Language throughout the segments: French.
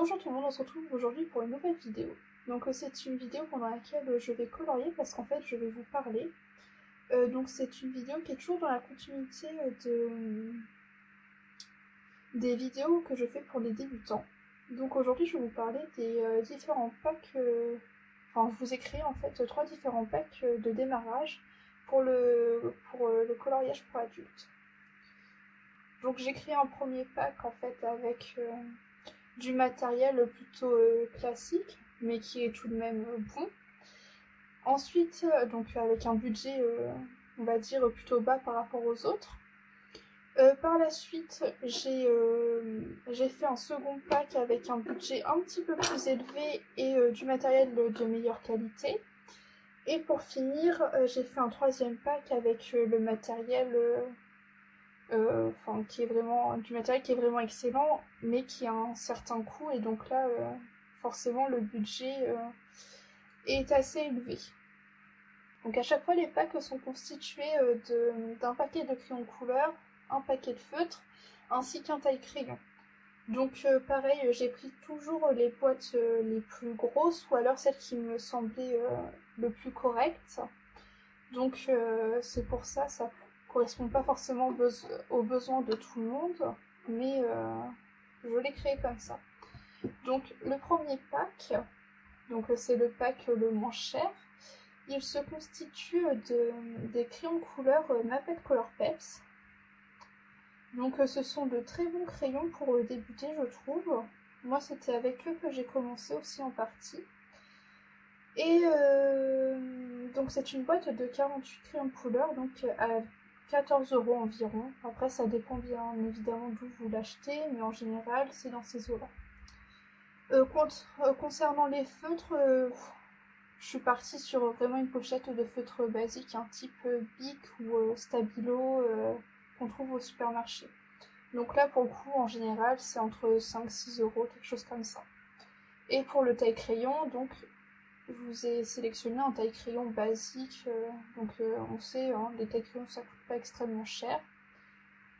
Bonjour tout le monde, on se retrouve aujourd'hui pour une nouvelle vidéo. Donc c'est une vidéo pendant laquelle je vais colorier parce qu'en fait je vais vous parler. Donc c'est une vidéo qui est toujours dans la continuité des vidéos que je fais pour les débutants. Donc aujourd'hui je vais vous parler des différents packs, enfin je vous ai créé en fait 3 différents packs de démarrage pour le coloriage pour adultes. Donc j'ai créé un premier pack en fait avec du matériel plutôt classique, mais qui est tout de même bon. Ensuite, donc avec un budget, on va dire, plutôt bas par rapport aux autres. Par la suite, j'ai fait un second pack avec un budget un petit peu plus élevé et du matériel de meilleure qualité. Et pour finir, j'ai fait un troisième pack avec le matériel qui est vraiment du matériel qui est vraiment excellent, mais qui a un certain coût, et donc là, forcément, le budget est assez élevé. Donc à chaque fois, les packs sont constitués d'un paquet de crayons de couleur, un paquet de feutres, ainsi qu'un taille-crayon. Donc pareil, j'ai pris toujours les boîtes les plus grosses, ou alors celles qui me semblaient le plus correctes. Donc c'est pour ça, ça correspond pas forcément aux besoins de tout le monde, mais je l'ai créé comme ça. Donc le premier pack, donc c'est le pack le moins cher, il se constitue des crayons de couleur Mapette Color Peps. Donc ce sont de très bons crayons pour débuter, je trouve. Moi c'était avec eux que j'ai commencé aussi en partie. Et donc c'est une boîte de 48 crayons de couleur, donc à 14 € environ. Après ça dépend bien évidemment d'où vous l'achetez, mais en général c'est dans ces eaux-là. Concernant les feutres, je suis partie sur vraiment une pochette de feutres basiques, un type Bic ou Stabilo qu'on trouve au supermarché. Donc là pour le coup en général c'est entre 5-6 €, quelque chose comme ça. Et pour le taille crayon, donc je vous ai sélectionné un taille crayon basique, on sait, hein, les tailles crayons ça coûte pas extrêmement cher.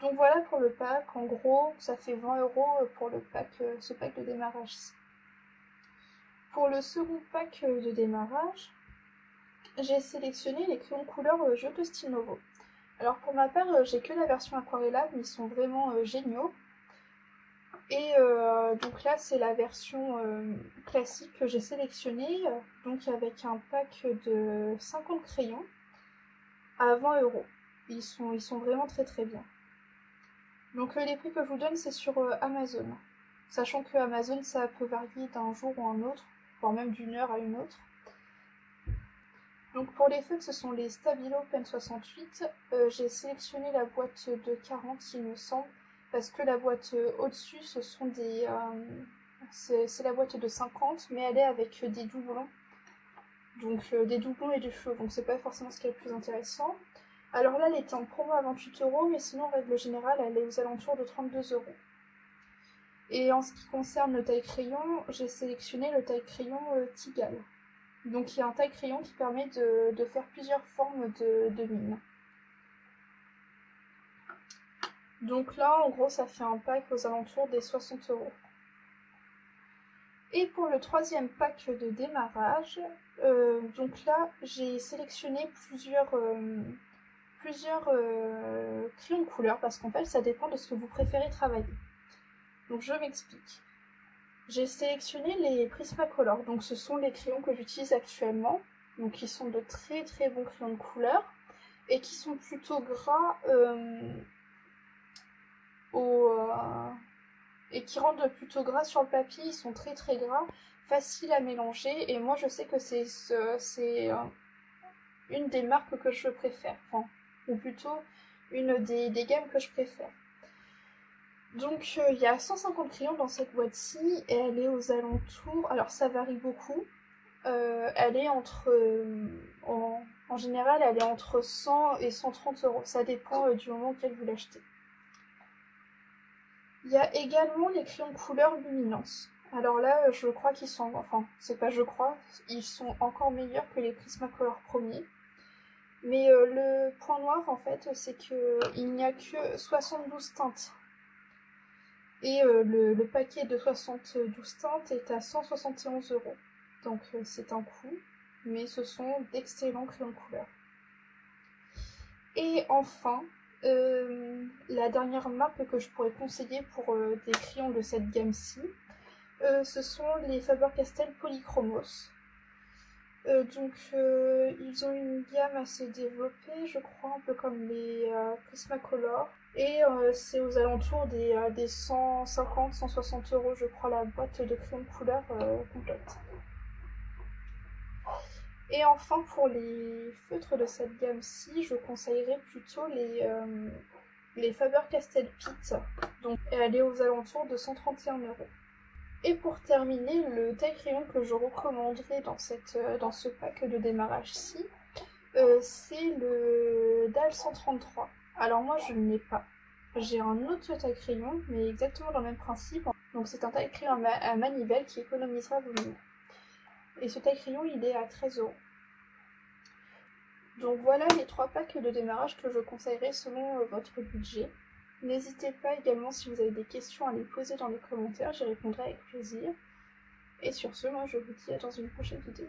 Donc voilà pour le pack, en gros ça fait 20 € pour le pack, ce pack de démarrage-ci. Pour le second pack de démarrage, j'ai sélectionné les crayons couleur Jeux de Style Nouveau. Alors pour ma part, j'ai que la version aquarellable, mais ils sont vraiment géniaux. Et donc là, c'est la version classique que j'ai sélectionnée, donc avec un pack de 50 crayons à 20 €. Ils sont vraiment très très bien. Donc les prix que je vous donne, c'est sur Amazon. Sachant que Amazon, ça peut varier d'un jour ou un autre, voire même d'une heure à une autre. Donc pour les feutres, ce sont les Stabilo Pen 68. J'ai sélectionné la boîte de 40, il me semble, parce que la boîte au-dessus, ce sont des... c'est la boîte de 50, mais elle est avec des doublons. Donc des doublons et du feu, donc c'est pas forcément ce qui est le plus intéressant. Alors là, elle était en promo à 28 €, mais sinon, en règle générale, elle est aux alentours de 32 €. Et en ce qui concerne le taille-crayon, j'ai sélectionné le taille-crayon Tigal. Donc il y a un taille-crayon qui permet de faire plusieurs formes de mine. Donc là, en gros, ça fait un pack aux alentours des 60 €. Et pour le troisième pack de démarrage, donc là, j'ai sélectionné plusieurs crayons de couleur, parce qu'en fait, ça dépend de ce que vous préférez travailler. Donc je m'explique. J'ai sélectionné les Prismacolor, donc ce sont les crayons que j'utilise actuellement, donc qui sont de très très bons crayons de couleur, et qui sont plutôt gras et qui rendent plutôt gras sur le papier. Ils sont très très gras, faciles à mélanger, et moi je sais que c'est une des marques que je préfère, enfin, ou plutôt une des gammes que je préfère. Donc il y a 150 crayons dans cette boîte-ci, et elle est aux alentours, alors ça varie beaucoup, elle est entre, en général elle est entre 100 et 130 €, ça dépend du moment auquel vous l'achetez. Il y a également les crayons couleur luminance. Alors là, je crois qu'ils sont, enfin c'est pas je crois, ils sont encore meilleurs que les Prismacolor premiers. Mais le point noir en fait, c'est qu'il n'y a que 72 teintes. Et le paquet de 72 teintes est à 171 €. Donc c'est un coût, mais ce sont d'excellents crayons de couleur. Et enfin, la dernière marque que je pourrais conseiller pour des crayons de cette gamme-ci, ce sont les Faber-Castell Polychromos. Ils ont une gamme assez développée, je crois, un peu comme les Prismacolor. Et c'est aux alentours des 150-160 €, je crois, la boîte de crayons de couleur complète. Et enfin, pour les feutres de cette gamme-ci, je conseillerais plutôt les Faber-Castell Pitt. Donc, elle est aux alentours de 131 €. Et pour terminer, le taille-crayon que je recommanderais dans ce pack de démarrage-ci, c'est le DAL 133. Alors moi, je ne l'ai pas. J'ai un autre taille-crayon, mais exactement dans le même principe. Donc c'est un taille-crayon à manivelle qui économisera vos lumières. Et ce taille-crayon, il est à 13 €. Donc voilà les 3 packs de démarrage que je conseillerais selon votre budget. N'hésitez pas également si vous avez des questions à les poser dans les commentaires, j'y répondrai avec plaisir. Et sur ce, moi je vous dis à dans une prochaine vidéo.